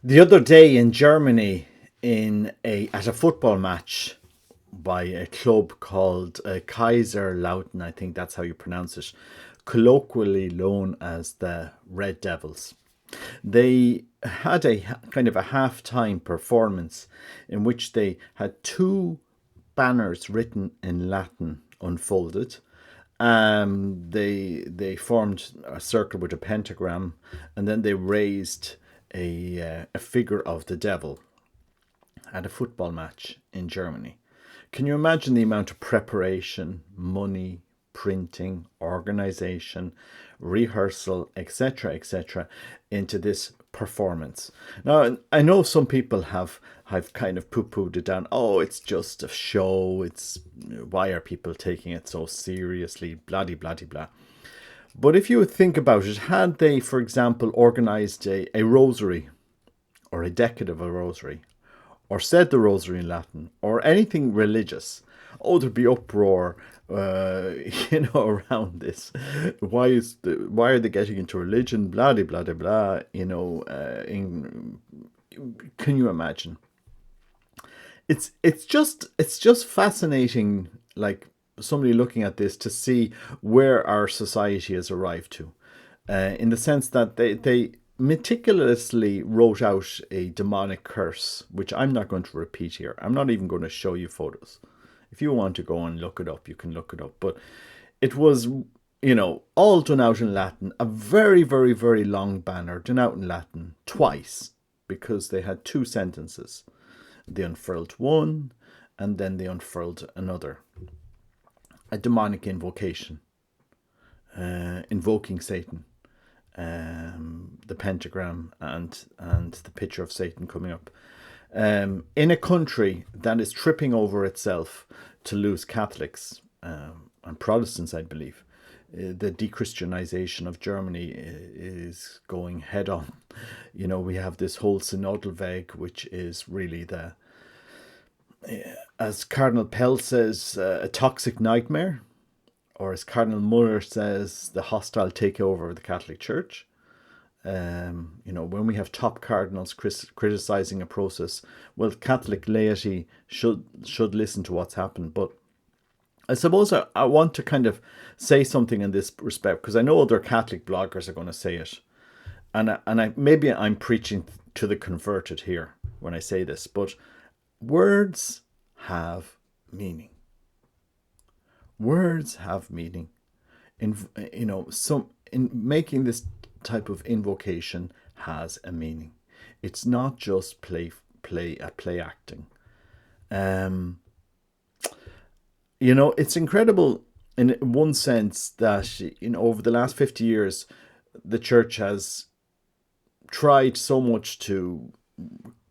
The other day in Germany, at a football match by a club called Kaiserslautern, I think that's how you pronounce it, colloquially known as the Red Devils. They had a kind of a halftime performance in which they had two banners written in Latin unfolded. They formed a circle with a pentagram, and then they raised a figure of the devil at a football match in Germany. Can you imagine the amount of preparation, money, printing, organization, rehearsal, etc., into this performance? Now, I know some people have kind of poo-pooed it down. Oh, it's just a show. It's why are people taking it so seriously? Blah blah blah. But if you would think about it, had they, for example, organized a rosary or a decade of a rosary, or said the rosary in Latin, or anything religious, oh, there'd be uproar, around this. Why are they getting into religion? Blah blah blah blah. Can you imagine? It's just fascinating, like somebody looking at this to see where our society has arrived to, in the sense that they meticulously wrote out a demonic curse, which I'm not going to repeat here. I'm not even going to show you photos. If you want to go and look it up, you can look it up. But it was, all done out in Latin. A very, very, very long banner done out in Latin twice, because they had two sentences. They unfurled one, and then they unfurled another. A demonic invocation, invoking Satan, the pentagram, and the picture of Satan coming up. In a country that is tripping over itself to lose Catholics and Protestants, I believe. The dechristianization of Germany is going head on. We have this whole synodal vague, which is really as Cardinal Pell says, a toxic nightmare, or as Cardinal Muller says, the hostile takeover of the Catholic Church. When we have top cardinals criticizing a process, well, Catholic laity should listen to what's happened. But I suppose I want to kind of say something in this respect, because I know other Catholic bloggers are going to say it, and maybe I'm preaching to the converted here when I say this, but words have meaning. Words have meaning. In making this type of invocation has a meaning. It's not just play acting. It's incredible in one sense that over the last 50 years, the church has tried so much to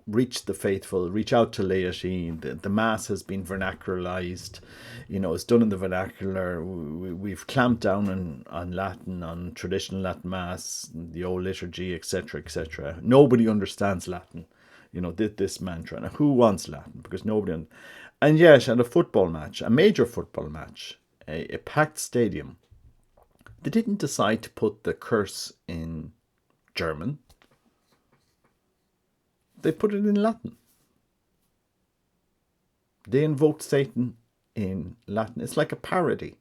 reach the faithful, reach out to laity. The mass has been vernacularized. It's done in the vernacular. We've clamped down on Latin, on traditional Latin mass, the old liturgy, etc. Nobody understands Latin. This mantra. Now, who wants Latin? Because nobody. And yet, at a football match, a major football match, a packed stadium, they didn't decide to put the curse in German. They put it in Latin. They invoked Satan in Latin. It's like a parody.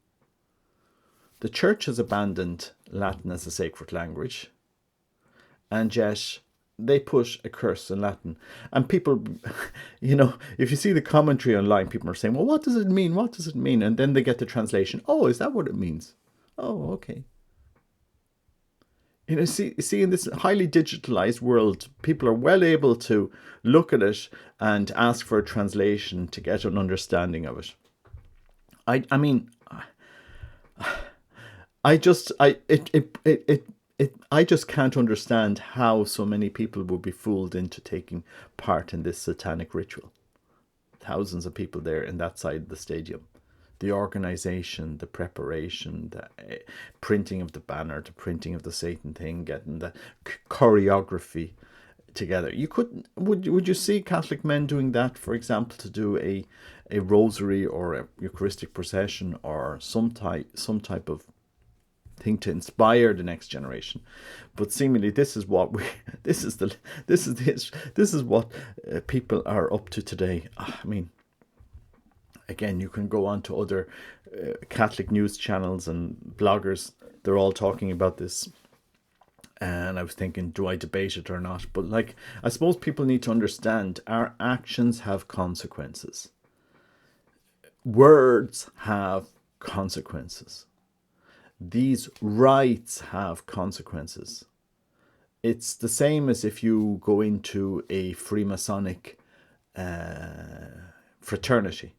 The church has abandoned Latin as a sacred language, and yet they put a curse in Latin. And people, if you see the commentary online, people are saying, well, what does it mean? What does it mean? And then they get the translation. Oh, is that what it means? Oh, okay. See, in this highly digitalized world, people are well able to look at it and ask for a translation to get an understanding of it. I mean, I just can't understand how so many people would be fooled into taking part in this satanic ritual. Thousands of people there in that side of the stadium. The organization, the preparation, the printing of the banner, the printing of the Satan thing, getting the choreography together. Would you see Catholic men doing that, for example, to do a rosary or a Eucharistic procession or some type of thing to inspire the next generation. But seemingly this is what what people are up to today. I mean, again, you can go on to other Catholic news channels and bloggers. They're all talking about this. And I was thinking, do I debate it or not? But like, I suppose people need to understand our actions have consequences. Words have consequences. These rites have consequences. It's the same as if you go into a Freemasonic fraternity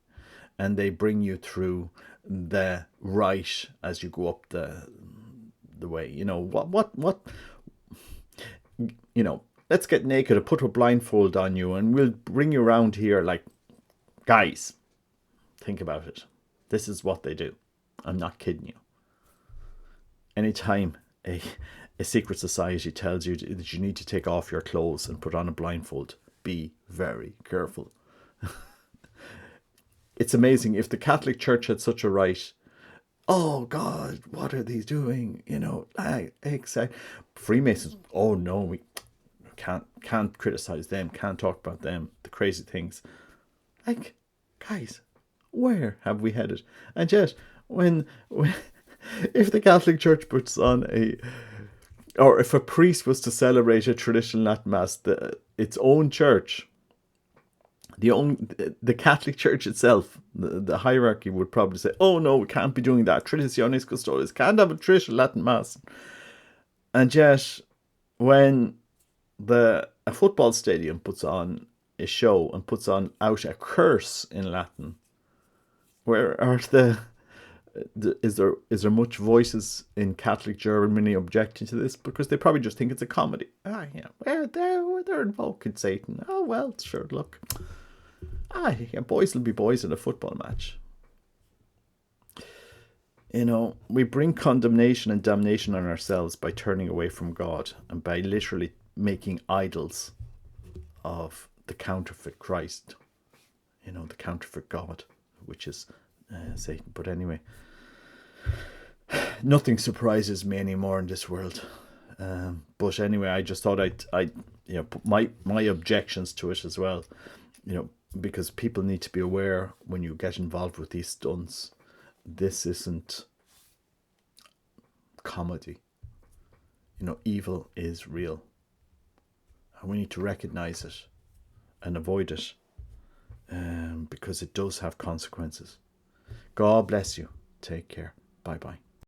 and they bring you through the rite as you go up the way. You know, what you know, let's get naked or put a blindfold on you and we'll bring you around here. Like, guys, think about it. This is what they do. I'm not kidding you. Anytime a secret society tells you that you need to take off your clothes and put on a blindfold, be very careful. It's amazing. If the Catholic Church had such a right, oh God, what are these doing? You know, exactly. Freemasons, oh no, we can't criticize them, can't talk about them, the crazy things. Like, guys, where have we headed? And yet, when if the Catholic Church puts on or if a priest was to celebrate a traditional Latin Mass, its own church, the Catholic Church itself, the hierarchy would probably say, oh no, we can't be doing that. Traditionis Custodes, can't have a traditional Latin Mass. And yet, when a football stadium puts on a show and puts out a curse in Latin, where are is there much voices in Catholic Germany objecting to this? Because they probably just think it's a comedy. Yeah, they're invoking Satan. Oh well, sure, look. Yeah, boys will be boys in a football match. You know, we bring condemnation and damnation on ourselves by turning away from God and by literally making idols of the counterfeit Christ. You know, the counterfeit God, which is Satan. But anyway, nothing surprises me anymore in this world. But anyway, I just thought I'd put my objections to it as well. You know, because people need to be aware when you get involved with these stunts, this isn't comedy. You know, evil is real. And we need to recognize it and avoid it, because it does have consequences. God bless you. Take care. Bye-bye.